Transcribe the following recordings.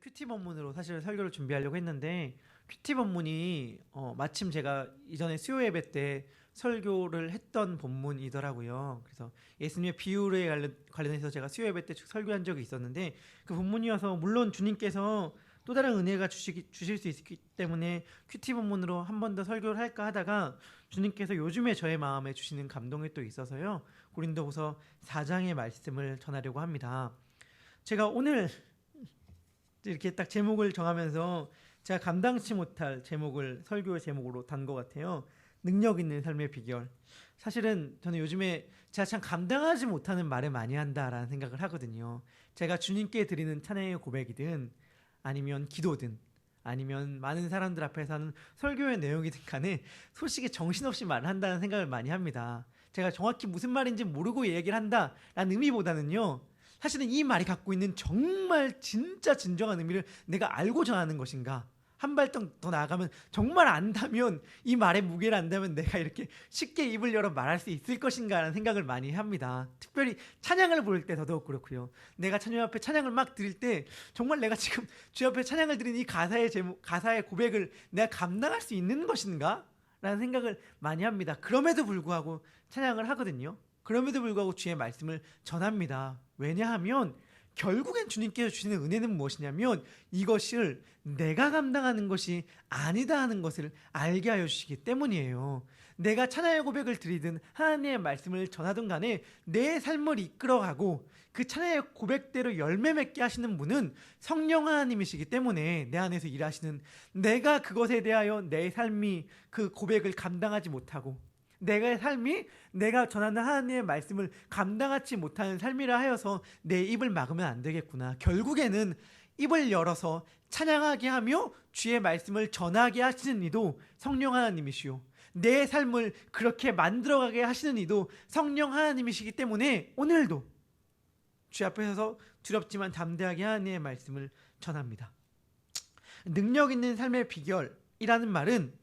큐티 본문으로 사실 설교를 준비하려고 했는데 큐티 본문이 마침 제가 이전에 수요 예배 때 설교를 했던 본문이더라고요. 그래서 예수님의 비유에 관련해서 제가 수요 예배 때 설교한 적이 있었는데 그 본문이어서 물론 주님께서 또 다른 은혜가 주실 수 있기 때문에 큐티 본문으로 한 번 더 설교를 할까 하다가 주님께서 요즘에 저의 마음에 주시는 감동이 또 있어서요. 고린도후서 4장의 말씀을 전하려고 합니다. 제가 오늘 이렇게 딱 제목을 정하면서 제가 감당치 못할 제목을 설교의 제목으로 단 것 같아요. 능력 있는 삶의 비결. 사실은 저는 요즘에 제가 참 감당하지 못하는 말을 많이 한다라는 생각을 하거든요. 제가 주님께 드리는 찬양의 고백이든 아니면 기도든 아니면 많은 사람들 앞에서 하는 설교의 내용이든 간에 솔직히 정신없이 말을 한다는 생각을 많이 합니다. 제가 정확히 무슨 말인지 모르고 얘기를 한다라는 의미보다는요. 사실은 이 말이 갖고 있는 정말 진짜 진정한 의미를 내가 알고 전하는 것인가? 한 발짝 더 나아가면 정말 안다면 이 말의 무게를 안다면 내가 이렇게 쉽게 입을 열어 말할 수 있을 것인가라는 생각을 많이 합니다. 특별히 찬양을 부를 때 더더욱 그렇고요. 내가 찬양 앞에 찬양을 막 드릴 때 정말 내가 지금 주 앞에 찬양을 드린 이 가사의 제목, 가사의 고백을 내가 감당할 수 있는 것인가? 라는 생각을 많이 합니다. 그럼에도 불구하고 찬양을 하거든요. 그럼에도 불구하고 주의 말씀을 전합니다. 왜냐하면 결국엔 주님께서 주시는 은혜는 무엇이냐면 이것을 내가 감당하는 것이 아니다 하는 것을 알게 하여 주시기 때문이에요. 내가 찬양의 고백을 드리든 하나님의 말씀을 전하든 간에 내 삶을 이끌어가고 그 찬양의 고백대로 열매 맺게 하시는 분은 성령 하나님이시기 때문에 내 안에서 일하시는, 내가 그것에 대하여 내 삶이 그 고백을 감당하지 못하고 내가 삶이 내가 전하는 하나님의 말씀을 감당하지 못하는 삶이라 하여서 내 입을 막으면 안 되겠구나. 결국에는 입을 열어서 찬양하게 하며 주의 말씀을 전하게 하시는 이도 성령 하나님이시오. 내 삶을 그렇게 만들어가게 하시는 이도 성령 하나님이시기 때문에 오늘도 주 앞에 서서 두렵지만 담대하게 하나님의 말씀을 전합니다. 능력 있는 삶의 비결이라는 말은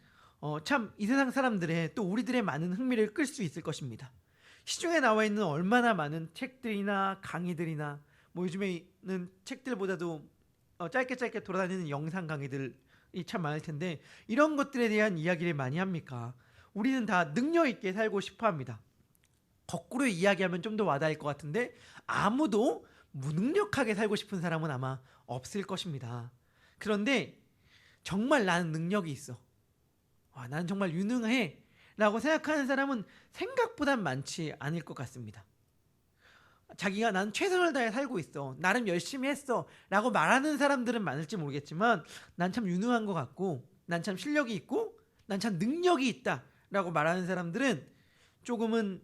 참 이 세상 사람들의 또 우리들의 많은 흥미를 끌 수 있을 것입니다. 시중에 나와 있는 얼마나 많은 책들이나 강의들이나 뭐 요즘에는 책들보다도 짧게 돌아다니는 영상 강의들이 참 많을 텐데 이런 것들에 대한 이야기를 많이 합니까? 우리는 다 능력 있게 살고 싶어 합니다. 거꾸로 이야기하면 좀 더 와닿을 것 같은데 아무도 무능력하게 살고 싶은 사람은 아마 없을 것입니다. 그런데 정말 나는 능력이 있어. 나는 정말 유능해 라고 생각하는 사람은 생각보다 많지 않을 것 같습니다. 자기가 난 최선을 다해 살고 있어, 나름 열심히 했어 라고 말하는 사람들은 많을지 모르겠지만 난 참 유능한 것 같고 난 참 실력이 있고 난 참 능력이 있다 라고 말하는 사람들은 조금은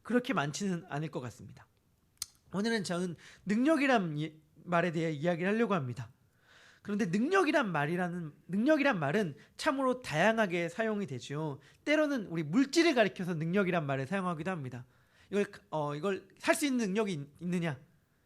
그렇게 많지는 않을 것 같습니다. 오늘은 저는 능력이란 말에 대해 이야기를 하려고 합니다. 그런데 능력이란 말은 참으로 다양하게 사용이 되죠. 때로는 우리 물질을 가리켜서 능력이란 말을 사용하기도 합니다. 이걸 살 수 있는 능력이 있느냐,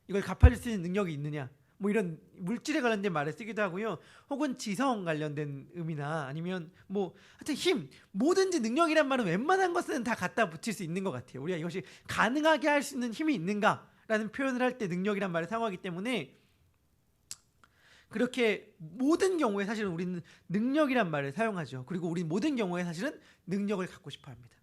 이걸 갚아줄 수 있는 능력이 있느냐, 뭐 이런 물질에 관련된 말을 쓰기도 하고요. 혹은 지성 관련된 의미나 아니면 뭐 하여튼 힘, 뭐든지 능력이란 말은 웬만한 것은 다 갖다 붙일 수 있는 것 같아요. 우리가 이것이 가능하게 할 수 있는 힘이 있는가라는 표현을 할 때 능력이란 말을 사용하기 때문에 그렇게 모든 경우에 사실은 우리는 능력이란 말을 사용하죠. 그리고 우리 모든 경우에 사실은 능력을 갖고 싶어 합니다.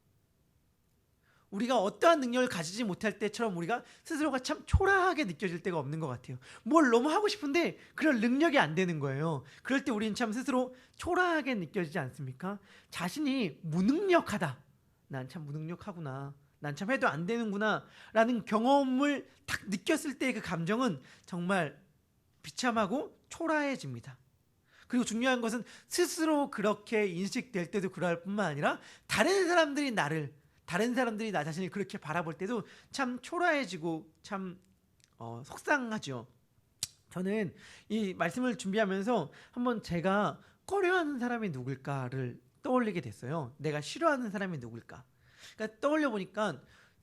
우리가 어떠한 능력을 가지지 못할 때처럼 우리가 스스로가 참 초라하게 느껴질 때가 없는 것 같아요. 뭘 너무 하고 싶은데 그럴 능력이 안 되는 거예요. 그럴 때 우리는 참 스스로 초라하게 느껴지지 않습니까? 자신이 무능력하다. 난 참 무능력하구나. 난 참 해도 안 되는구나. 라는 경험을 딱 느꼈을 때 그 감정은 정말 비참하고 초라해집니다. 그리고 중요한 것은 스스로 그렇게 인식될 때도 그럴 뿐만 아니라 다른 사람들이 나 자신을 그렇게 바라볼 때도 참 초라해지고 참 속상하죠. 저는 이 말씀을 준비하면서 한번 제가 꺼려하는 사람이 누굴까를 떠올리게 됐어요. 내가 싫어하는 사람이 누굴까. 그러니까 떠올려 보니까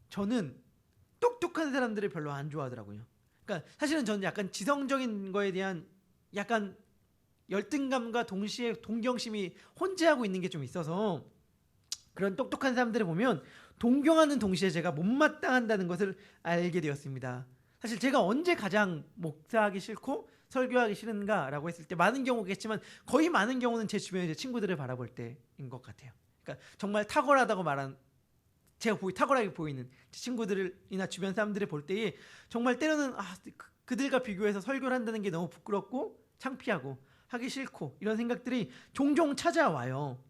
저는 똑똑한 사람들을 별로 안 좋아하더라고요. 그러니까 사실은 저는 약간 지성적인 거에 대한 약간 열등감과 동시에 동경심이 혼재하고 있는 게 좀 있어서 그런 똑똑한 사람들을 보면 동경하는 동시에 제가 못마땅한다는 것을 알게 되었습니다. 사실 제가 언제 가장 목사하기 싫고 설교하기 싫은가라고 했을 때 많은 경우겠지만 거의 많은 경우는 제 주변의 제 친구들을 바라볼 때인 것 같아요. 그러니까 정말 탁월하다고 말한 제가 탁월하게 보이는 제 친구들이나 주변 사람들을 볼 때에 정말 때로는 그들과 비교해서 설교를 한다는 게 너무 부끄럽고 창피하고 하기 싫고 이런 생각들이 종종 찾아와요.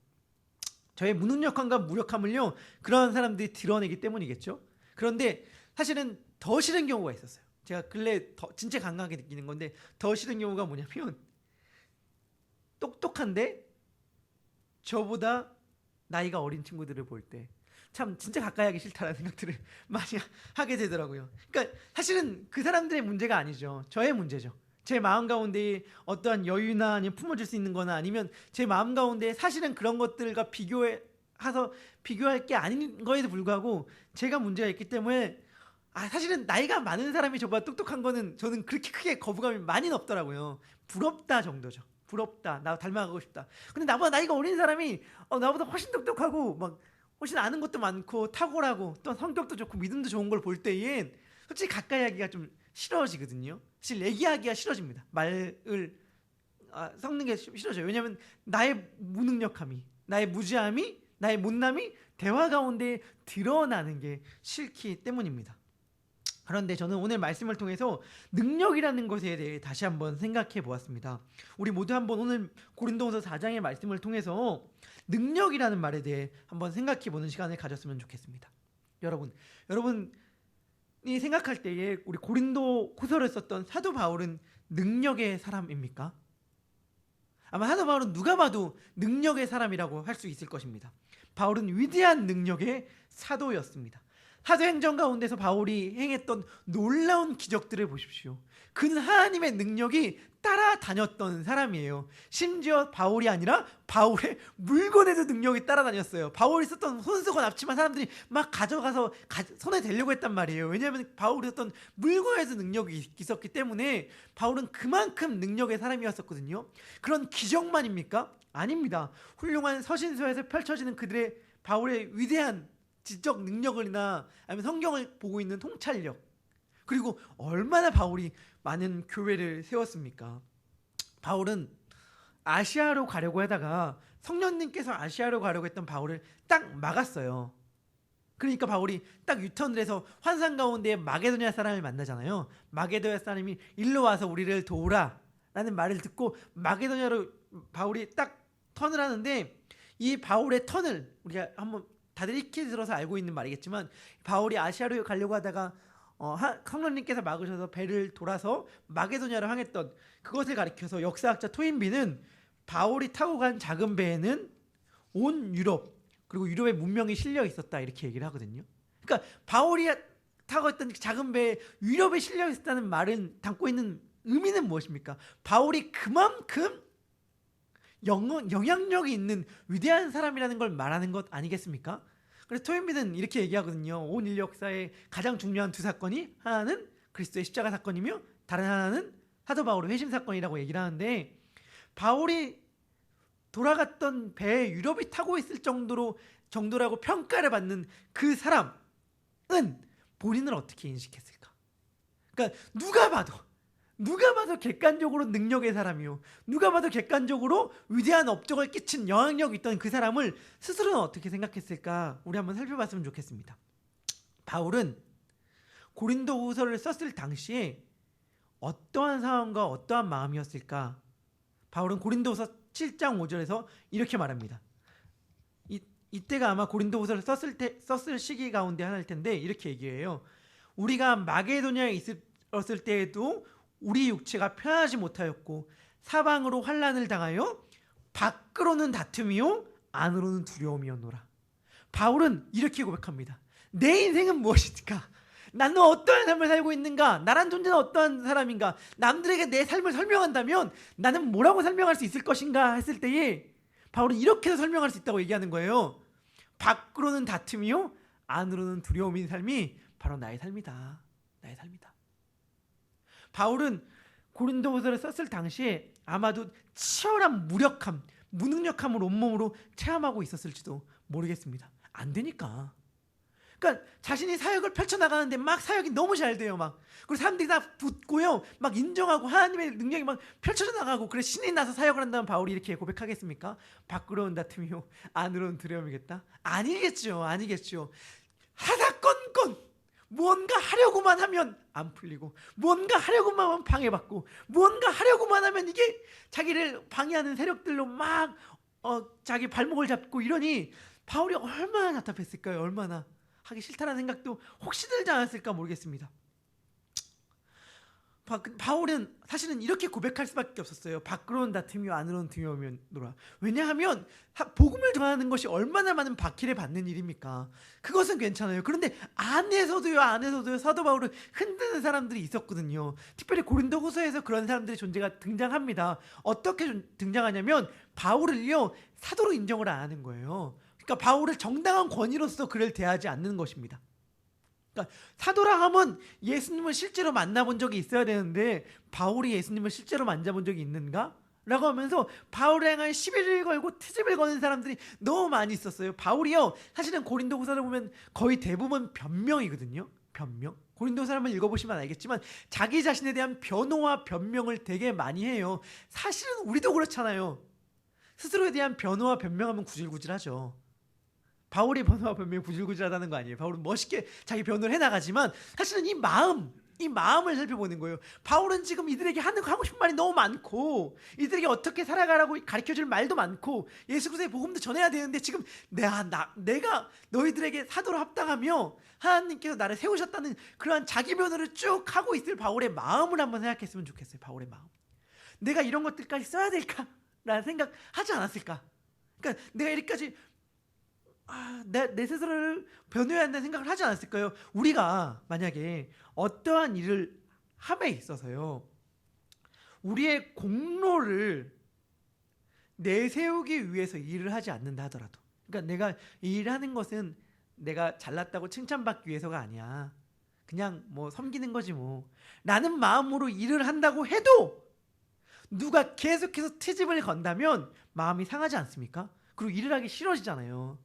저의 무능력함과 무력함을요 그런 사람들이 드러내기 때문이겠죠. 그런데 사실은 더 싫은 경우가 있었어요. 제가 근래 진짜 강하게 느끼는 건데 더 싫은 경우가 뭐냐면 똑똑한데 저보다 나이가 어린 친구들을 볼 때 참 진짜 가까이 하기 싫다라는 생각들을 많이 하게 되더라고요. 그러니까 사실은 그 사람들의 문제가 아니죠. 저의 문제죠. 제 마음 가운데 어떠한 여유나 아니면 품어줄 수 있는 거나 아니면 제 마음 가운데 사실은 그런 것들과 비교할 게 아닌 거에도 불구하고 제가 문제가 있기 때문에 사실은 나이가 많은 사람이 저보다 똑똑한 거는 저는 그렇게 크게 거부감이 많이 없더라고요. 부럽다 정도죠. 부럽다. 나 닮아가고 싶다. 근데 나보다 나이가 어린 사람이 나보다 훨씬 똑똑하고 막 훨씬 아는 것도 많고 탁월하고 또 성격도 좋고 믿음도 좋은 걸 볼 때엔 솔직히 가까이 하기가 좀 싫어지거든요. 사실 얘기하기가 싫어집니다. 말을 섞는 게 싫어져요. 왜냐하면 나의 무능력함이, 나의 무지함이, 나의 못남이 대화 가운데 드러나는 게 싫기 때문입니다. 그런데 저는 오늘 말씀을 통해서 능력이라는 것에 대해 다시 한번 생각해 보았습니다. 우리 모두 한번 오늘 고린도후서 4장의 말씀을 통해서 능력이라는 말에 대해 한번 생각해 보는 시간을 가졌으면 좋겠습니다. 여러분이 생각할 때에 우리 고린도 후서를 썼던 사도 바울은 능력의 사람입니까? 아마 사도 바울은 누가 봐도 능력의 사람이라고 할 수 있을 것입니다. 바울은 위대한 능력의 사도였습니다. 사도행전 가운데서 바울이 행했던 놀라운 기적들을 보십시오. 그는 하나님의 능력이 따라다녔던 사람이에요. 심지어 바울이 아니라 바울의 물건에도 능력이 따라다녔어요. 바울이 썼던 손수건 앞치마 사람들이 막 가져가서 손에 대려고 했단 말이에요. 왜냐하면 바울이 썼던 물건에도 능력이 있었기 때문에 바울은 그만큼 능력의 사람이었었거든요. 그런 기적만입니까? 아닙니다. 훌륭한 서신서에서 펼쳐지는 그들의 바울의 위대한 지적 능력을이나 아니면 성경을 보고 있는 통찰력, 그리고 얼마나 바울이 많은 교회를 세웠습니까? 바울은 아시아로 가려고 하다가 성령님께서 아시아로 가려고 했던 바울을 딱 막았어요. 그러니까 바울이 딱 유턴을 해서 환상 가운데 마게도냐 사람을 만나잖아요. 마게도냐 사람이 일로 와서 우리를 도우라 라는 말을 듣고 마게도냐로 바울이 딱 턴을 하는데, 이 바울의 턴을 우리가 한번 다들 익히 들어서 알고 있는 말이겠지만, 바울이 아시아로 가려고 하다가 성령님께서 막으셔서 배를 돌아서 마게도냐를 향했던 그것을 가리켜서 역사학자 토인비는 바울이 타고 간 작은 배에는 온 유럽 그리고 유럽의 문명이 실려 있었다 이렇게 얘기를 하거든요. 그러니까 바울이 타고 있던 작은 배에 유럽에 실려 있었다는 말은 담고 있는 의미는 무엇입니까? 바울이 그만큼 영향력이 있는 위대한 사람이라는 걸 말하는 것 아니겠습니까? 그래서 토인비는 이렇게 얘기하거든요. 온 인류 역사의 가장 중요한 두 사건이, 하나는 그리스도의 십자가 사건이며 다른 하나는 사도 바울의 회심 사건이라고 얘기를 하는데, 바울이 돌아갔던 배에 유럽이 타고 있을 정도라고 평가를 받는 그 사람은 본인을 어떻게 인식했을까? 그러니까 누가 봐도 객관적으로 능력의 사람이요, 누가 봐도 객관적으로 위대한 업적을 끼친 영향력이 있던 그 사람을 스스로는 어떻게 생각했을까? 우리 한번 살펴봤으면 좋겠습니다. 바울은 고린도후서를 썼을 당시에 어떠한 상황과 어떠한 마음이었을까? 바울은 고린도후서 7장 5절에서 이렇게 말합니다. 이때가 아마 고린도후서를 썼을 시기 가운데 하나일 텐데 이렇게 얘기해요. 우리가 마게도냐에 있었을 때에도 우리 육체가 편하지 못하였고 사방으로 환난을 당하여 밖으로는 다툼이요 안으로는 두려움이었노라. 바울은 이렇게 고백합니다. 내 인생은 무엇일까? 나는 어떠한 삶을 살고 있는가? 나란 존재는 어떠한 사람인가? 남들에게 내 삶을 설명한다면 나는 뭐라고 설명할 수 있을 것인가 했을 때에 바울은 이렇게 설명할 수 있다고 얘기하는 거예요. 밖으로는 다툼이요 안으로는 두려움인 삶이 바로 나의 삶이다. 나의 삶이다. 바울은 고린도후서를 썼을 당시에 아마도 치열한 무력함, 무능력함을 온몸으로 체험하고 있었을지도 모르겠습니다. 안 되니까. 그러니까 자신이 사역을 펼쳐나가는데 막 사역이 너무 잘 돼요. 막 그리고 사람들이 다 붙고요, 막 인정하고 하나님의 능력이 막 펼쳐져 나가고, 그래 신이 나서 사역을 한다면 바울이 이렇게 고백하겠습니까? 밖으로는 다툼이요 안으로는 두려움이겠다? 아니겠죠, 아니겠죠. 하다건건 무언가 하려고만 하면 안 풀리고, 무언가 하려고만 하면 방해받고, 무언가 하려고만 하면 이게 자기를 방해하는 세력들로 막 자기 발목을 잡고 이러니 바울이 얼마나 답답했을까요? 얼마나 하기 싫다는 생각도 혹시 들지 않았을까 모르겠습니다. 바울은 사실은 이렇게 고백할 수밖에 없었어요. 밖으로는 다툼이요 안으로는 두려움이노라. 왜냐하면 복음을 전하는 것이 얼마나 많은 박해를 받는 일입니까? 그것은 괜찮아요. 그런데 안에서도요 사도 바울을 흔드는 사람들이 있었거든요. 특별히 고린도후서에서 그런 사람들의 존재가 등장합니다. 어떻게 등장하냐면 바울을요 사도로 인정을 안 하는 거예요. 그러니까 바울을 정당한 권위로서 그를 대하지 않는 것입니다. 그러니까 사도라 하면 예수님을 실제로 만나본 적이 있어야 되는데 바울이 예수님을 실제로 만나본 적이 있는가? 라고 하면서 바울에 향한 시비를 걸고 트집을 거는 사람들이 너무 많이 있었어요. 바울이요 사실은 고린도후서를 보면 거의 대부분 변명이거든요. 변명. 고린도후서 한번 읽어보시면 알겠지만 자기 자신에 대한 변호와 변명을 되게 많이 해요. 사실은 우리도 그렇잖아요. 스스로에 대한 변호와 변명하면 구질구질하죠. 바울의 변호와 변명이 구질구질하다는 거 아니에요. 바울은 멋있게 자기 변호를 해나가지만 사실은 이 마음을 살펴보는 거예요. 바울은 지금 이들에게 하고 싶은 말이 너무 많고, 이들에게 어떻게 살아가라고 가르쳐줄 말도 많고, 예수 그리스도의 복음도 전해야 되는데 지금 내가 너희들에게 사도로 합당하며 하나님께서 나를 세우셨다는 그러한 자기 변호를 쭉 하고 있을 바울의 마음을 한번 생각했으면 좋겠어요. 바울의 마음. 내가 이런 것들까지 써야 될까라는 생각하지 않았을까? 그러니까 내가 이렇게까지 내 스스로를 변호해야 한다는 생각을 하지 않았을까요? 우리가 만약에 어떠한 일을 함에 있어서요 우리의 공로를 내세우기 위해서 일을 하지 않는다 하더라도, 그러니까 내가 이 일을 하는 것은 내가 잘났다고 칭찬받기 위해서가 아니야, 그냥 뭐 섬기는 거지 뭐 라는 마음으로 일을 한다고 해도 누가 계속해서 트집을 건다면 마음이 상하지 않습니까? 그리고 일을 하기 싫어지잖아요.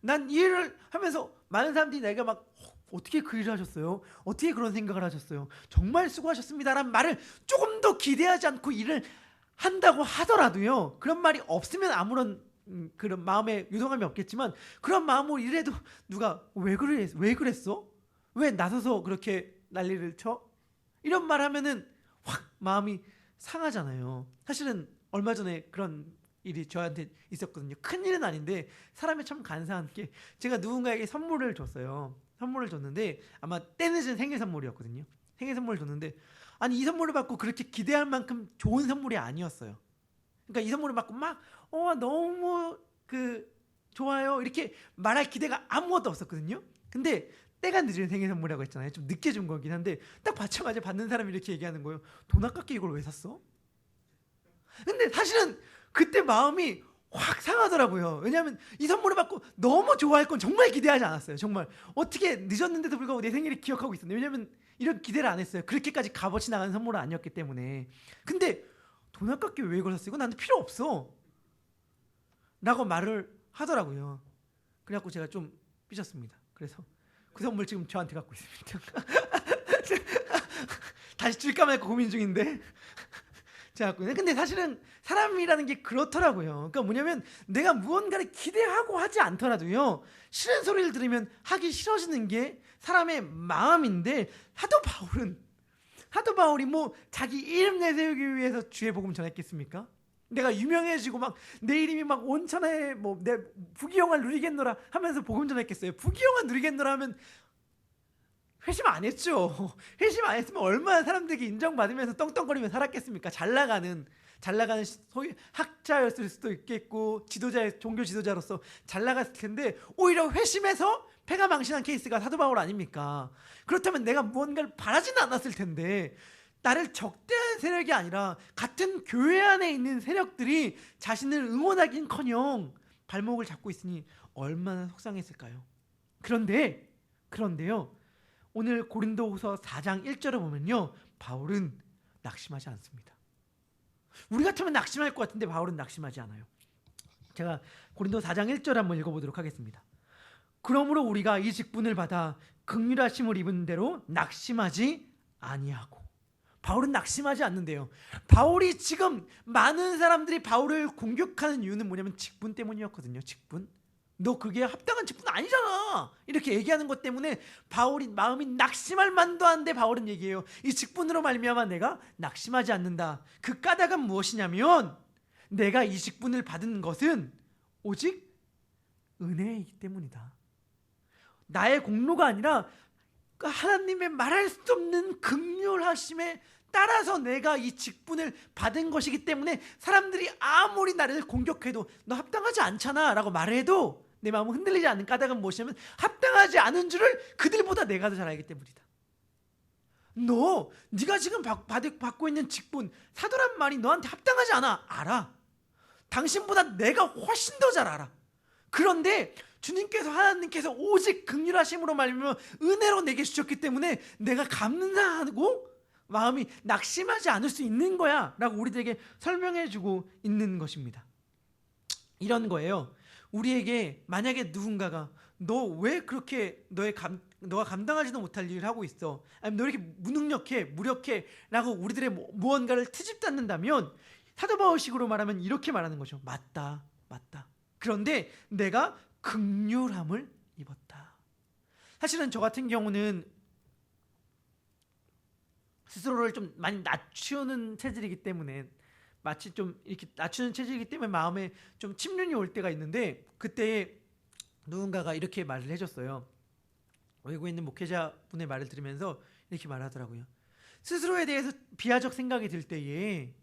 난 이 일을 하면서 많은 사람들이 내가 막 어떻게 그 일을 하셨어요? 어떻게 그런 생각을 하셨어요? 정말 수고하셨습니다라는 말을 조금 더 기대하지 않고 일을 한다고 하더라도요, 그런 말이 없으면 아무런 그런 마음에 유동함이 없겠지만, 그런 마음으로 일해도 누가 왜 그랬어? 왜 나서서 그렇게 난리를 쳐? 이런 말 하면은 확 마음이 상하잖아요. 사실은 얼마 전에 그런 일이 저한테 있었거든요. 큰 일은 아닌데 사람이 참 간사한 게, 제가 누군가에게 선물을 줬어요. 선물을 줬는데 아마 때늦은 생일 선물이었거든요. 생일 선물을 줬는데 아니 이 선물을 받고 그렇게 기대할 만큼 좋은 선물이 아니었어요. 그러니까 이 선물을 받고 막 너무 좋아요 이렇게 말할 기대가 아무것도 없었거든요. 근데 때가 늦은 생일 선물이라고 했잖아요. 좀 늦게 준 거긴 한데 딱 받자마자 받는 사람이 이렇게 얘기하는 거예요. 돈 아깝게 이걸 왜 샀어? 근데 사실은 그때 마음이 확 상하더라고요. 왜냐하면 이 선물을 받고 너무 좋아할 건 정말 기대하지 않았어요. 정말 어떻게 늦었는데도 불구하고 내 생일을 기억하고 있었는데, 왜냐하면 이런 기대를 안 했어요. 그렇게까지 값어치 나가는 선물은 아니었기 때문에. 근데 돈 아깝게 왜 이걸 샀어? 이거 나한테 필요 없어 라고 말을 하더라고요. 그래갖고 제가 좀 삐졌습니다. 그래서 그 선물 지금 저한테 갖고 있습니다. 다시 줄까 말까 고민 중인데 근데 사실은 사람이라는 게 그렇더라고요. 그러니까 뭐냐면 내가 무언가를 기대하고 하지 않더라도요 싫은 소리를 들으면 하기 싫어지는 게 사람의 마음인데, 사도 바울이 뭐 자기 이름 내세우기 위해서 주의 복음 전했겠습니까? 내가 유명해지고 막 내 이름이 막 온천에 뭐 내 부귀영화를 누리겠노라 하면서 복음 전했겠어요? 부귀영화 누리겠노라 하면 회심 안 했죠. 회심 안 했으면 얼마나 사람들에게 인정받으면서 떵떵거리며 살았겠습니까? 잘 나가는 소위 학자였을 수도 있겠고 종교 지도자로서 잘 나갔을 텐데, 오히려 회심해서 패가 망신한 케이스가 사도 바울 아닙니까? 그렇다면 내가 무언가를 바라지는 않았을 텐데, 나를 적대한 세력이 아니라 같은 교회 안에 있는 세력들이 자신을 응원하긴커녕 발목을 잡고 있으니 얼마나 속상했을까요? 그런데요 오늘 고린도후서 4장 1절을 보면요 바울은 낙심하지 않습니다. 우리 같으면 낙심할 것 같은데 바울은 낙심하지 않아요. 제가 고린도 4장 1절 한번 읽어보도록 하겠습니다. 그러므로 우리가 이 직분을 받아 긍휼하심을 입은 대로 낙심하지 아니하고. 바울은 낙심하지 않는데요. 바울이 지금 많은 사람들이 바울을 공격하는 이유는 뭐냐면 직분 때문이었거든요. 직분. 너 그게 합당한 직분 아니잖아, 이렇게 얘기하는 것 때문에 바울이 마음이 낙심할 만도 한데 바울은 얘기해요. 이 직분으로 말미암아 내가 낙심하지 않는다. 그 까닭은 무엇이냐면 내가 이 직분을 받은 것은 오직 은혜이기 때문이다. 나의 공로가 아니라 하나님의 말할 수 없는 긍휼하심에 따라서 내가 이 직분을 받은 것이기 때문에 사람들이 아무리 나를 공격해도 너 합당하지 않잖아 라고 말해도 내 마음은 흔들리지 않는 까닭은 무엇이냐면 합당하지 않은 줄을 그들보다 내가 더 잘 알기 때문이다. 네가 지금 받고 있는 직분, 사도란 말이 너한테 합당하지 않아. 알아. 당신보다 내가 훨씬 더 잘 알아. 그런데 하나님께서 오직 긍휼하심으로 말미암아 은혜로 내게 주셨기 때문에 내가 감사하고 마음이 낙심하지 않을 수 있는 거야 라고 우리들에게 설명해주고 있는 것입니다. 이런 거예요. 우리에게 만약에 누군가가 너 왜 그렇게 너가 감당하지도 못할 일을 하고 있어, 아니면 너 이렇게 무능력해, 무력해 라고 우리들의 무언가를 트집잡는다면 사도 바울식으로 말하면 이렇게 말하는 거죠. 맞다. 그런데 내가 긍휼함을 입었다. 사실은 저 같은 경우는 스스로를 좀 많이 낮추는 체질이기 때문에 마치 좀 이렇게 낮추는 체질이기 때문에 마음에 좀 침륜이 올 때가 있는데, 그때 누군가가 이렇게 말을 해줬어요. 외국에 있는 목회자분의 말을 들으면서 이렇게 말하더라고요. 스스로에 대해서 비하적 생각이 들 때에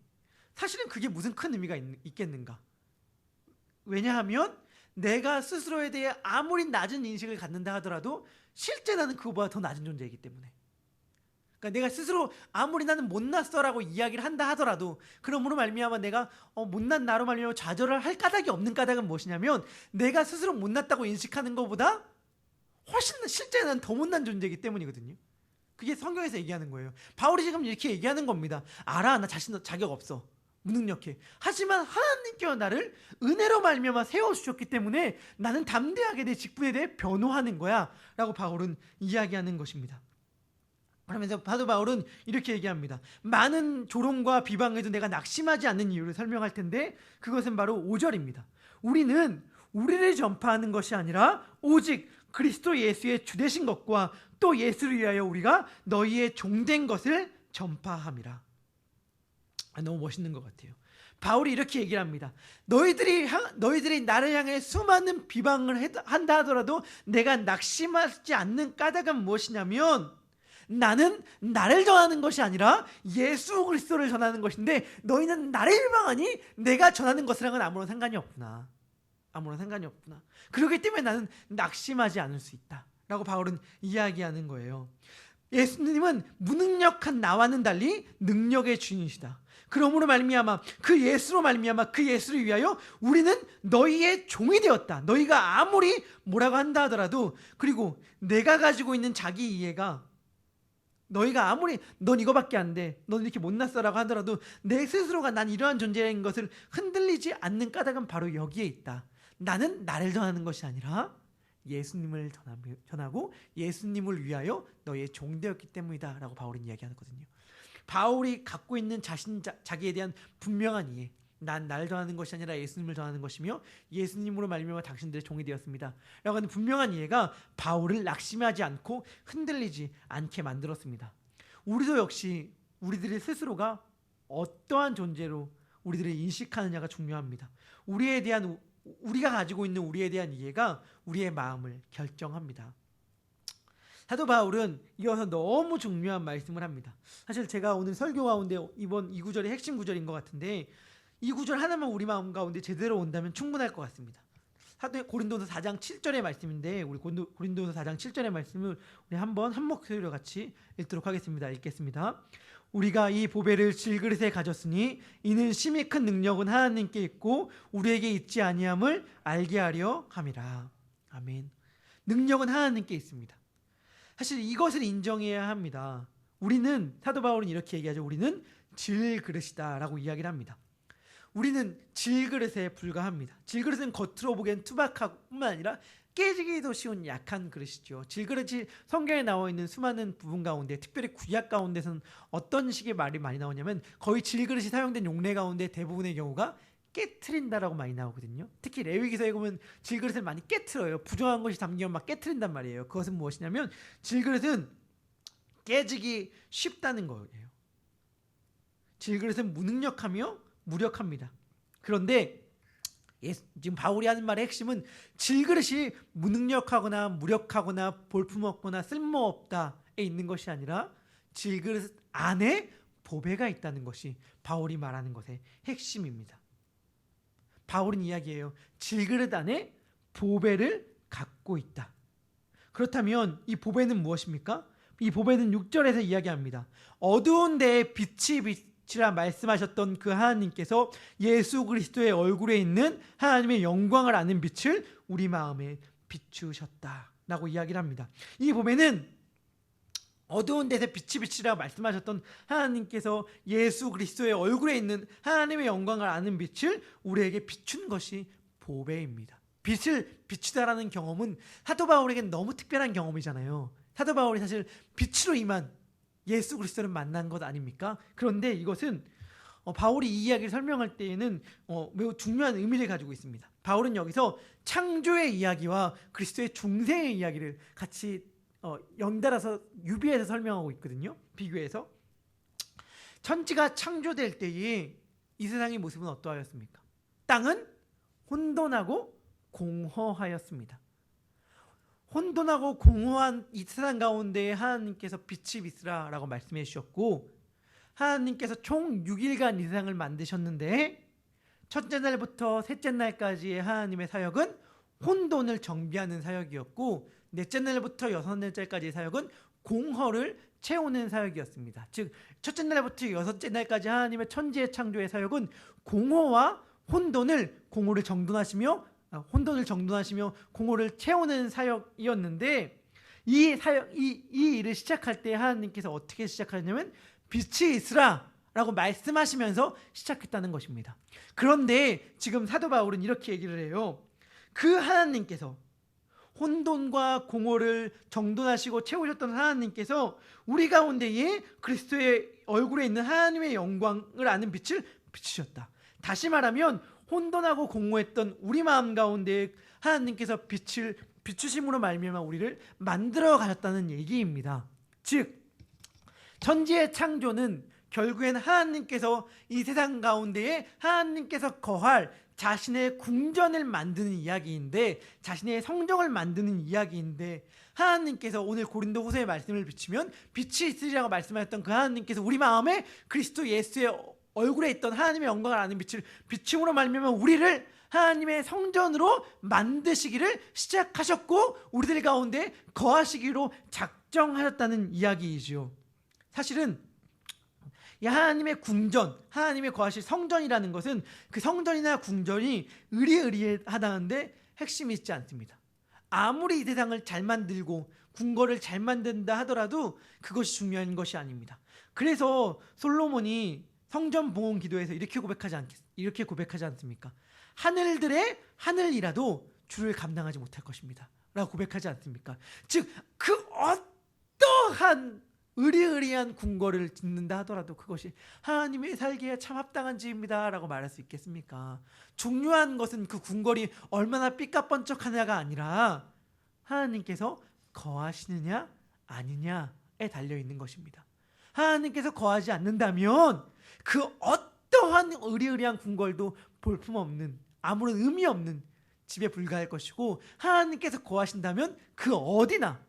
사실은 그게 무슨 큰 의미가 있겠는가. 왜냐하면 내가 스스로에 대해 아무리 낮은 인식을 갖는다 하더라도 실제 나는 그거보다 더 낮은 존재이기 때문에, 그러니까 내가 스스로 아무리 나는 못났어라고 이야기를 한다 하더라도 그러므로 말미암아 내가 못난 나로 말미암아 좌절을 할 까닭이 없는 까닭은 무엇이냐면 내가 스스로 못났다고 인식하는 것보다 훨씬 실제 나는 더 못난 존재이기 때문이거든요. 그게 성경에서 얘기하는 거예요. 바울이 지금 이렇게 얘기하는 겁니다. 알아, 나 자격 없어, 무능력해. 하지만 하나님께서 나를 은혜로 말미암아 세워주셨기 때문에 나는 담대하게 내 직분에 대해 변호하는 거야 라고 바울은 이야기하는 것입니다. 그러면서 사도 바울은 이렇게 얘기합니다. 많은 조롱과 비방에도 내가 낙심하지 않는 이유를 설명할 텐데 그것은 바로 5절입니다. 우리는 우리를 전파하는 것이 아니라 오직 그리스도 예수의 주되신 것과 또 예수를 위하여 우리가 너희의 종된 것을 전파함이라. 너무 멋있는 것 같아요. 바울이 이렇게 얘기를 합니다. 너희들이 나를 향해 수많은 비방을 한다 하더라도 내가 낙심하지 않는 까닭은 무엇이냐면 나는 나를 전하는 것이 아니라 예수 그리스도를 전하는 것인데 너희는 나를 비방하니 내가 전하는 것이랑은 아무런 상관이 없구나. 그렇기 때문에 나는 낙심하지 않을 수 있다 라고 바울은 이야기하는 거예요. 예수님은 무능력한 나와는 달리 능력의 주인이시다. 그러므로 말미암아 그 예수를 위하여 우리는 너희의 종이 되었다. 너희가 아무리 뭐라고 한다 하더라도, 그리고 내가 가지고 있는 자기 이해가 너희가 아무리 넌 이거밖에 안 돼, 넌 이렇게 못났어라고 하더라도 내 스스로가 난 이러한 존재인 것을 흔들리지 않는 까닭은 바로 여기에 있다. 나는 나를 전하는 것이 아니라 예수님을 전하고 예수님을 위하여 너희의 종 되었기 때문이다 라고 바울은 이야기하거든요. 바울이 갖고 있는 자기에 대한 분명한 이해, 난 나를 전하는 것이 아니라 예수님을 전하는 것이며 예수님으로 말미암아 당신들의 종이 되었습니다 라고 하는 분명한 이해가 바울을 낙심하지 않고 흔들리지 않게 만들었습니다. 우리도 역시 우리들의 스스로가 어떠한 존재로 우리들을 인식하느냐가 중요합니다. 우리가 가지고 있는 우리에 대한 이해가 우리의 마음을 결정합니다. 사도 바울은 이어서 너무 중요한 말씀을 합니다. 사실 제가 오늘 설교 가운데 이번 이 구절이 핵심 구절인 것 같은데 이 구절 하나만 우리 마음 가운데 제대로 온다면 충분할 것 같습니다. 고린도서 4장 7절의 말씀인데 우리 고린도서 4장 7절의 말씀을 우리 한번 한 목소리로 같이 읽도록 하겠습니다. 읽겠습니다. 우리가 이 보배를 질그릇에 가졌으니 이는 심히 큰 능력은 하나님께 있고 우리에게 있지 아니함을 알게 하려 함이라. 아멘. 능력은 하나님께 있습니다. 사실 이것을 인정해야 합니다. 사도 바울은 이렇게 얘기하죠. 우리는 질그릇이다 라고 이야기를 합니다. 우리는 질그릇에 불과합니다. 질그릇은 겉으로 보기엔 투박하고 뿐만 아니라 깨지기도 쉬운 약한 그릇이죠. 질그릇이 성경에 나와 있는 수많은 부분 가운데, 특별히 구약 가운데서는 어떤 식의 말이 많이 나오냐면 거의 질그릇이 사용된 용례 가운데 대부분의 경우가 깨트린다라고 많이 나오거든요. 특히 레위기서에 보면 질그릇을 많이 깨트려요. 부정한 것이 담기면 막 깨트린단 말이에요. 그것은 무엇이냐면 질그릇은 깨지기 쉽다는 거예요. 질그릇은 무능력하며 무력합니다. 그런데 지금 바울이 하는 말의 핵심은 질그릇이 무능력하거나 무력하거나 볼품없거나 쓸모없다에 있는 것이 아니라 질그릇 안에 보배가 있다는 것이 바울이 말하는 것의 핵심입니다. 바울은 이야기해요. 질그릇 안에 보배를 갖고 있다. 그렇다면 이 보배는 무엇입니까? 이 보배는 6절에서 이야기합니다. 어두운 데에 빛이 빛이라 말씀하셨던 그 하나님께서 예수 그리스도의 얼굴에 있는 하나님의 영광을 아는 빛을 우리 마음에 비추셨다라고 이야기를 합니다. 이 보배는 어두운 데서 빛이 빛이라 말씀하셨던 하나님께서 예수 그리스도의 얼굴에 있는 하나님의 영광을 아는 빛을 우리에게 비춘 것이 보배입니다. 빛을 비추다라는 경험은 사도 바울에겐 너무 특별한 경험이잖아요. 사도 바울이 사실 빛으로 임한 예수 그리스도를 만난 것 아닙니까? 그런데 이것은 바울이 이 이야기를 설명할 때에는 매우 중요한 의미를 가지고 있습니다. 바울은 여기서 창조의 이야기와 그리스도의 중생의 이야기를 같이 연달아서 유비해서 설명하고 있거든요. 비교해서 천지가 창조될 때에 이 세상의 모습은 어떠하였습니까? 땅은 혼돈하고 공허하였습니다. 혼돈하고 공허한 이 세상 가운데 하나님께서 빛이 비스라 라고 말씀해 주셨고, 하나님께서 총 6일간 이 세상을 만드셨는데 첫째 날부터 셋째 날까지의 하나님의 사역은 혼돈을 정비하는 사역이었고, 넷째 날부터 여섯 날까지의 사역은 공허를 채우는 사역이었습니다. 즉 첫째 날부터 여섯째 날까지 하나님의 천지의 창조의 사역은 공허와 혼돈을 정돈하시며 공허를 채우는 사역이었는데, 이 일을 시작할 때 하나님께서 어떻게 시작하냐면 빛이 있으라 라고 말씀하시면서 시작했다는 것입니다. 그런데 지금 사도 바울은 이렇게 얘기를 해요. 그 하나님께서, 혼돈과 공허를 정돈하시고 채우셨던 하나님께서 우리 가운데에 그리스도의 얼굴에 있는 하나님의 영광을 아는 빛을 비추셨다. 다시 말하면 혼돈하고 공허했던 우리 마음 가운데 하나님께서 빛을 비추심으로 말미암아 우리를 만들어 가셨다는 얘기입니다. 즉 천지의 창조는 결국엔 하나님께서 이 세상 가운데에 하나님께서 거할 자신의 궁전을 만드는 이야기인데, 자신의 성정을 만드는 이야기인데, 하나님께서 오늘 고린도후서의 말씀을 비추면 빛이 있으리라고 말씀하셨던 그 하나님께서 우리 마음에 그리스도 예수의 얼굴에 있던 하나님의 영광을 아는 빛을 비춤으로 말미암아 우리를 하나님의 성전으로 만드시기를 시작하셨고 우리들 가운데 거하시기로 작정하셨다는 이야기이죠. 사실은 이 하나님의 궁전, 하나님의 거하실 성전이라는 것은 그 성전이나 궁전이 의리의리하다는데 핵심이 있지 않습니다. 아무리 이 세상을 잘 만들고 궁궐을 잘 만든다 하더라도 그것이 중요한 것이 아닙니다. 그래서 솔로몬이 성전 봉헌 기도에서 이렇게 고백하지 않습니까? 하늘들의 하늘이라도 주를 감당하지 못할 것입니다 라고 고백하지 않습니까? 즉 그 어떠한 의리의리한 궁궐을 짓는다 하더라도 그것이 하나님의 살기에 참 합당한 집입니다 라고 말할 수 있겠습니까? 중요한 것은 그 궁궐이 얼마나 삐까뻔쩍하냐가 아니라 하나님께서 거하시느냐 아니냐에 달려있는 것입니다. 하나님께서 거하지 않는다면 그 어떠한 의리의리한 궁궐도 볼품없는, 아무런 의미 없는 집에 불과할 것이고, 하나님께서 거하신다면 그 어디나,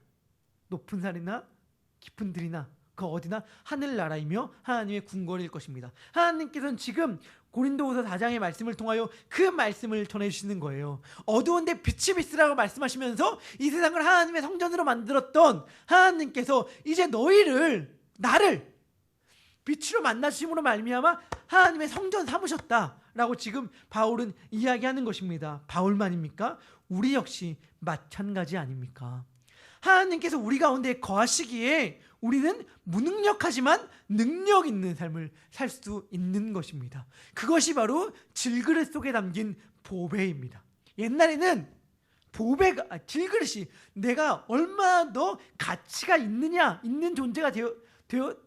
높은 산이나 깊은 들이나 그 어디나 하늘나라이며 하나님의 궁궐일 것입니다. 하나님께서는 지금 고린도후서 4장의 말씀을 통하여 그 말씀을 전해주시는 거예요. 어두운데 빛이 비스라고 말씀하시면서 이 세상을 하나님의 성전으로 만들었던 하나님께서 이제 나를 빛으로 만나심으로 말미암아 하나님의 성전 삼으셨다라고 지금 바울은 이야기하는 것입니다. 바울만입니까? 우리 역시 마찬가지 아닙니까? 하나님께서 우리 가운데 거하시기에 우리는 무능력하지만 능력 있는 삶을 살 수 있는 것입니다. 그것이 바로 질그릇 속에 담긴 보배입니다. 옛날에는 보배가 질그릇이 내가 얼마나 더 가치가 있느냐, 있는 존재가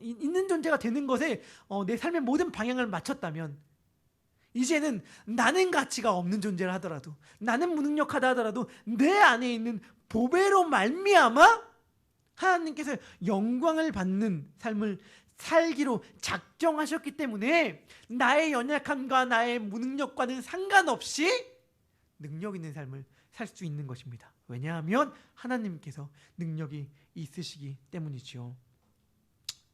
있는 존재가 되는 것에 내 삶의 모든 방향을 맞췄다면, 이제는 나는 가치가 없는 존재를 하더라도, 나는 무능력하다 하더라도 내 안에 있는 보배로 말미암아 하나님께서 영광을 받는 삶을 살기로 작정하셨기 때문에 나의 연약함과 나의 무능력과는 상관없이 능력 있는 삶을 살 수 있는 것입니다. 왜냐하면 하나님께서 능력이 있으시기 때문이죠.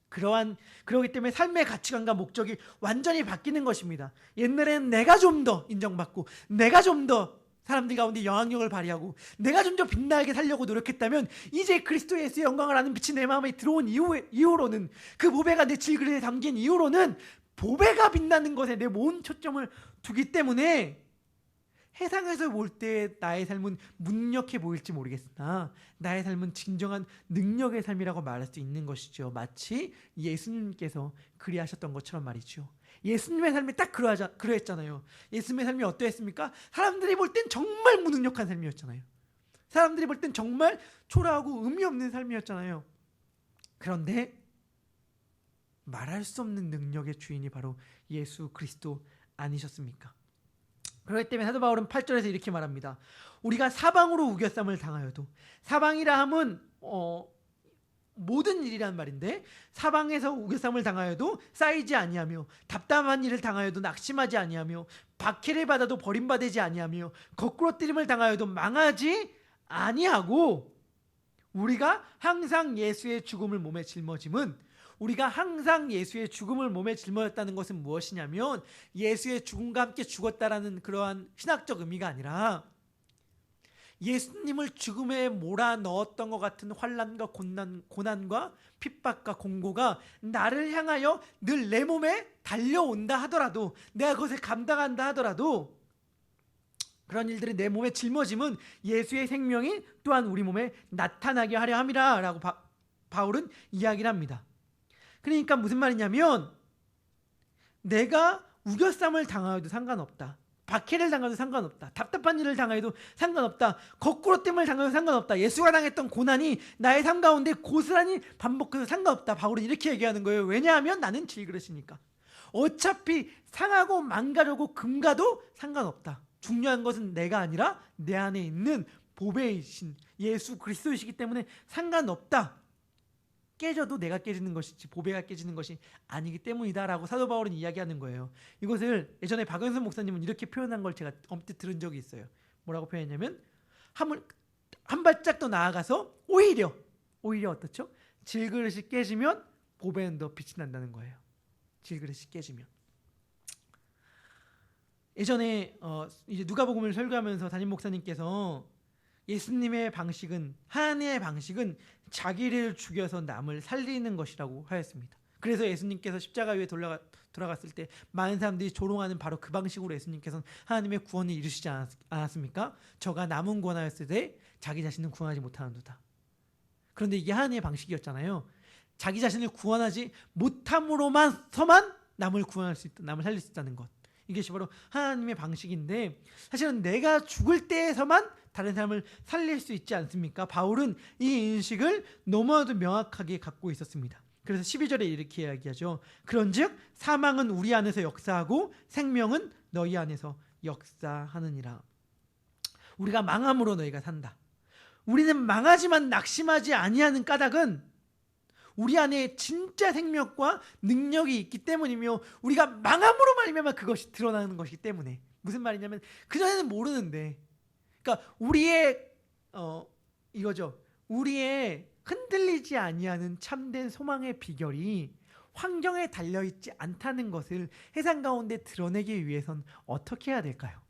그러기 때문에 삶의 가치관과 목적이 완전히 바뀌는 것입니다. 옛날에는 내가 좀 더 인정받고, 내가 좀 더 사람들 가운데 영향력을 발휘하고, 내가 좀 더 빛나게 살려고 노력했다면, 이제 그리스도 예수의 영광을 아는 빛이 내 마음에 들어온 이후로는, 그 보배가 내 질그릇에 담긴 이후로는 보배가 빛나는 것에 내 모든 초점을 두기 때문에 세상에서 볼 때 나의 삶은 무능력해 보일지 모르겠으나 나의 삶은 진정한 능력의 삶이라고 말할 수 있는 것이죠. 마치 예수님께서 그리하셨던 것처럼 말이죠. 예수님의 삶이 딱 그러했잖아요. 예수님의 삶이 어떠했습니까? 사람들이 볼 땐 정말 무능력한 삶이었잖아요. 사람들이 볼 땐 정말 초라하고 의미 없는 삶이었잖아요. 그런데 말할 수 없는 능력의 주인이 바로 예수 그리스도 아니셨습니까? 그렇기 때문에 사도 바울은 8절에서 이렇게 말합니다. 우리가 사방으로 우겨쌈을 당하여도, 사방이라 함은 모든 일이란 말인데, 사방에서 우겨쌈을 당하여도 쌓이지 아니하며, 답답한 일을 당하여도 낙심하지 아니하며, 박해를 받아도 버림받지 아니하며, 거꾸로 뜨림을 당하여도 망하지 아니하고, 우리가 항상 예수의 죽음을 몸에 짊어짐은, 우리가 항상 예수의 죽음을 몸에 짊어졌다는 것은 무엇이냐면, 예수의 죽음과 함께 죽었다라는 그러한 신학적 의미가 아니라, 예수님을 죽음에 몰아넣었던 것 같은 환난과 고난과 핍박과 공고가 나를 향하여 늘 내 몸에 달려온다 하더라도, 내가 그것을 감당한다 하더라도, 그런 일들이 내 몸에 짊어짐은 예수의 생명이 또한 우리 몸에 나타나게 하려 함이라 라고 바울은 이야기를 합니다. 그러니까 무슨 말이냐면, 내가 우겨쌈을 당하여도 상관없다, 박해를 당해도 상관없다, 답답한 일을 당해도 상관없다, 거꾸로 뜸을 당해도 상관없다, 예수가 당했던 고난이 나의 삶 가운데 고스란히 반복해서 상관없다. 바울은 이렇게 얘기하는 거예요. 왜냐하면 나는 질그릇이니까. 어차피 상하고 망가져고 금가도 상관없다. 중요한 것은 내가 아니라 내 안에 있는 보배이신 예수 그리스도이시기 때문에 상관없다. 깨져도 내가 깨지는 것이지 보배가 깨지는 것이 아니기 때문이다 라고 사도 바울은 이야기하는 거예요. 이것을 예전에 박은선 목사님은 이렇게 표현한 걸 제가 언뜻 들은 적이 있어요. 뭐라고 표현했냐면, 한 발짝 더 나아가서 오히려 어떻죠? 질그릇이 깨지면 보배는 더 빛이 난다는 거예요. 질그릇이 깨지면. 예전에 이제 누가복음을 설교하면서 담임 목사님께서 예수님의 방식은, 하나님의 방식은 자기를 죽여서 남을 살리는 것이라고 하였습니다. 그래서 예수님께서 십자가 위에 돌아갔을 때 많은 사람들이 조롱하는 바로 그 방식으로 예수님께서는 하나님의 구원을 이루시지 않았습니까? 저가 남은 구원하였을 때 자기 자신은 구원하지 못하는도다. 그런데 이게 하나님의 방식이었잖아요. 자기 자신을 구원하지 못함으로만서만 남을 구원할 수 있다, 남을 살릴 수 있다는 것. 이것이 바로 하나님의 방식인데, 사실은 내가 죽을 때에서만 다른 사람을 살릴 수 있지 않습니까? 바울은 이 인식을 너무나도 명확하게 갖고 있었습니다. 그래서 12절에 이렇게 이야기하죠. 그런즉 사망은 우리 안에서 역사하고 생명은 너희 안에서 역사하느니라. 우리가 망함으로 너희가 산다. 우리는 망하지만 낙심하지 아니하는 까닭은 우리 안에 진짜 생명과 능력이 있기 때문이며, 우리가 망함으로 말미암아 그것이 드러나는 것이기 때문에. 무슨 말이냐면, 그전에는 모르는데, 그러니까 우리의 이거죠. 우리의 흔들리지 아니하는 참된 소망의 비결이 환경에 달려있지 않다는 것을 세상 가운데 드러내기 위해선 어떻게 해야 될까요?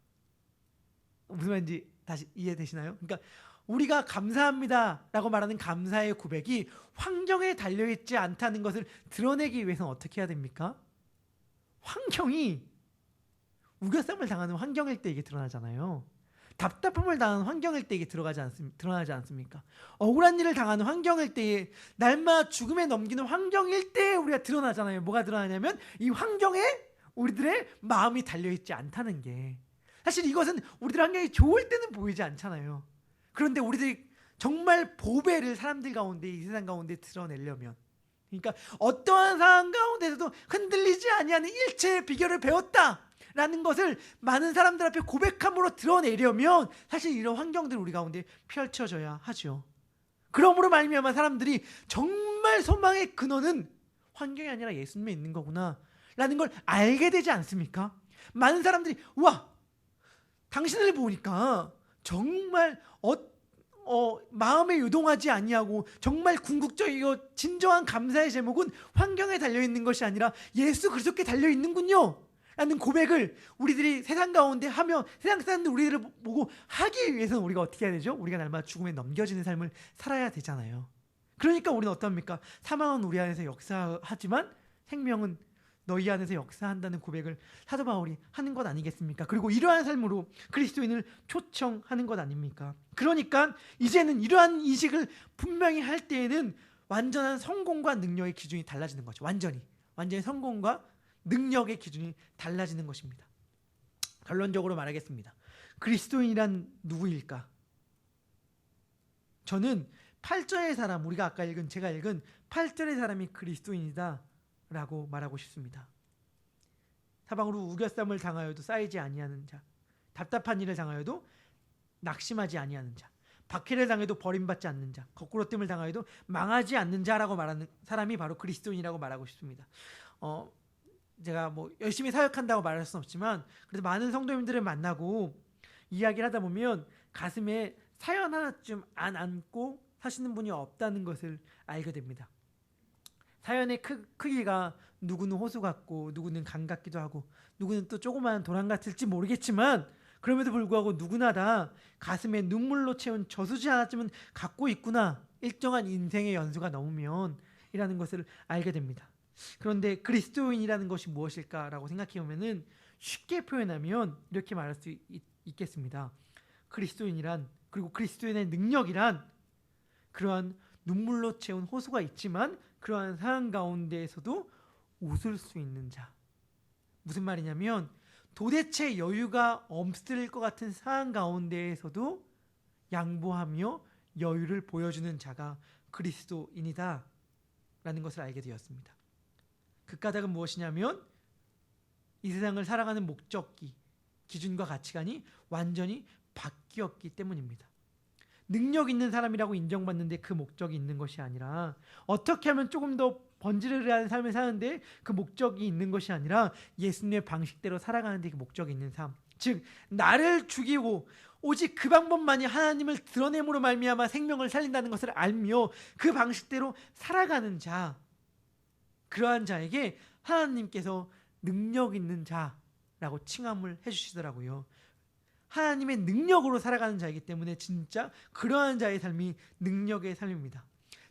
무슨 말인지 다시 이해되시나요? 그러니까 우리가 감사합니다 라고 말하는 감사의 고백이 환경에 달려있지 않다는 것을 드러내기 위해서는 어떻게 해야 됩니까? 환경이 우겨쌈을 당하는 환경일 때 이게 드러나잖아요. 답답함을 당하는 환경일 때 이게 드러나지 않습니까? 억울한 일을 당하는 환경일 때에, 날마다 죽음에 넘기는 환경일 때 우리가 드러나잖아요. 뭐가 드러나냐면 이 환경에 우리들의 마음이 달려있지 않다는 게. 사실 이것은 우리들 환경이 좋을 때는 보이지 않잖아요. 그런데 우리들이 정말 보배를 사람들 가운데, 이 세상 가운데 드러내려면, 그러니까 어떠한 상황 가운데서도 흔들리지 아니하는 일체의 비결을 배웠다라는 것을 많은 사람들 앞에 고백함으로 드러내려면 사실 이런 환경들을 우리 가운데 펼쳐져야 하죠. 그러므로 말미암아 사람들이 정말 소망의 근원은 환경이 아니라 예수님에 있는 거구나 라는 걸 알게 되지 않습니까? 많은 사람들이 와, 당신을 보니까 정말 마음에 유동하지 아니하고 정말 궁극적이고 진정한 감사의 제목은 환경에 달려있는 것이 아니라 예수 그리스도께 달려있는군요 라는 고백을 우리들이 세상 가운데 하며 세상 사람들 우리들을 보고 하기 위해서는 우리가 어떻게 해야 되죠? 우리가 날마다 죽음에 넘겨지는 삶을 살아야 되잖아요. 그러니까 우리는 어떻습니까? 사망은 우리 안에서 역사하지만 생명은 너희 안에서 역사한다는 고백을 사도 바울이 하는 것 아니겠습니까? 그리고 이러한 삶으로 그리스도인을 초청하는 것 아닙니까? 그러니까 이제는 이러한 인식을 분명히 할 때에는 완전한 성공과 능력의 기준이 달라지는 거죠. 완전히 성공과 능력의 기준이 달라지는 것입니다. 결론적으로 말하겠습니다. 그리스도인이란 누구일까? 저는 8절의 사람, 우리가 아까 제가 읽은 8절의 사람이 그리스도인이다 라고 말하고 싶습니다. 사방으로 우겨쌈을 당하여도 쌓이지 아니하는 자, 답답한 일을 당하여도 낙심하지 아니하는 자, 박해를 당해도 버림받지 않는 자, 거꾸로뜸을 당하여도 망하지 않는 자라고 말하는 사람이 바로 그리스도인이라고 말하고 싶습니다. 제가 열심히 사역한다고 말할 수는 없지만 그래도 많은 성도님들을 만나고 이야기를 하다 보면 가슴에 사연 하나쯤 안 안고 사시는 분이 없다는 것을 알게 됩니다. 사연의 크기가 누구는 호수 같고 누구는 강 같기도 하고 누구는 또 조그마한 도랑 같을지 모르겠지만 그럼에도 불구하고 누구나 다 가슴에 눈물로 채운 저수지 하나쯤은 갖고 있구나, 일정한 인생의 연수가 넘으면 이라는 것을 알게 됩니다. 그런데 그리스도인이라는 것이 무엇일까라고 생각해 보면은 쉽게 표현하면 이렇게 말할 수 있겠습니다. 그리스도인이란, 그리고 그리스도인의 능력이란 그러한 눈물로 채운 호수가 있지만 그러한 상황 가운데에서도 웃을 수 있는 자. 무슨 말이냐면 도대체 여유가 없을 것 같은 상황 가운데에서도 양보하며 여유를 보여주는 자가 그리스도인이다 라는 것을 알게 되었습니다. 그 까닭은 무엇이냐면 이 세상을 살아가는 목적기, 기준과 가치관이 완전히 바뀌었기 때문입니다. 능력 있는 사람이라고 인정받는데 그 목적이 있는 것이 아니라 어떻게 하면 조금 더 번지르르한 삶을 사는데 그 목적이 있는 것이 아니라 예수님의 방식대로 살아가는데 그 목적이 있는 삶, 즉 나를 죽이고 오직 그 방법만이 하나님을 드러냄으로 말미암아 생명을 살린다는 것을 알며 그 방식대로 살아가는 자, 그러한 자에게 하나님께서 능력 있는 자라고 칭함을 해주시더라고요. 하나님의 능력으로 살아가는 자이기 때문에 진짜 그러한 자의 삶이 능력의 삶입니다.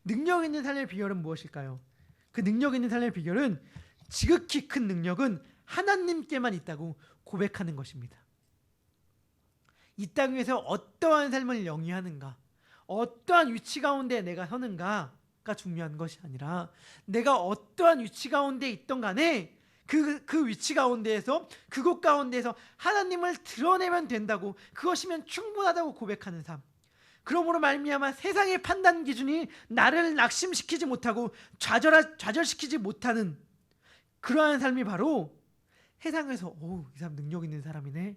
능력 있는 삶의 비결은 무엇일까요? 그 능력 있는 삶의 비결은 지극히 큰 능력은 하나님께만 있다고 고백하는 것입니다. 이 땅 위에서 어떠한 삶을 영위하는가, 어떠한 위치 가운데 내가 서는가가 중요한 것이 아니라 내가 어떠한 위치 가운데 있던 간에 그 위치 가운데에서, 그곳 가운데에서 하나님을 드러내면 된다고, 그것이면 충분하다고 고백하는 삶. 그러므로 말미암아 세상의 판단 기준이 나를 낙심시키지 못하고 좌절시키지 못하는 그러한 삶이 바로 세상에서 이 사람 능력 있는 사람이네,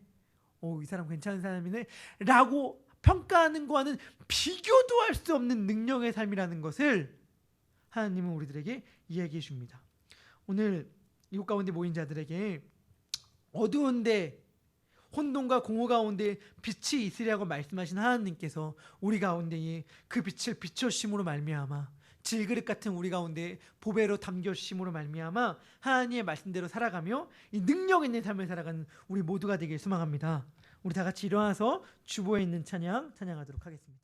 이 사람 괜찮은 사람이네 라고 평가하는 것과는 비교도 할 수 없는 능력의 삶이라는 것을 하나님은 우리들에게 이야기해 줍니다. 오늘 이곳 가운데 모인 자들에게 어두운데 혼돈과 공허 가운데 빛이 있으리라고 말씀하신 하나님께서 우리 가운데에 그 빛을 비춰주심으로 말미암아 질그릇 같은 우리 가운데 보배로 담겨주심으로 말미암아 하나님의 말씀대로 살아가며 이 능력 있는 삶을 살아가는 우리 모두가 되길 소망합니다. 우리 다 같이 일어나서 주보에 있는 찬양하도록 하겠습니다.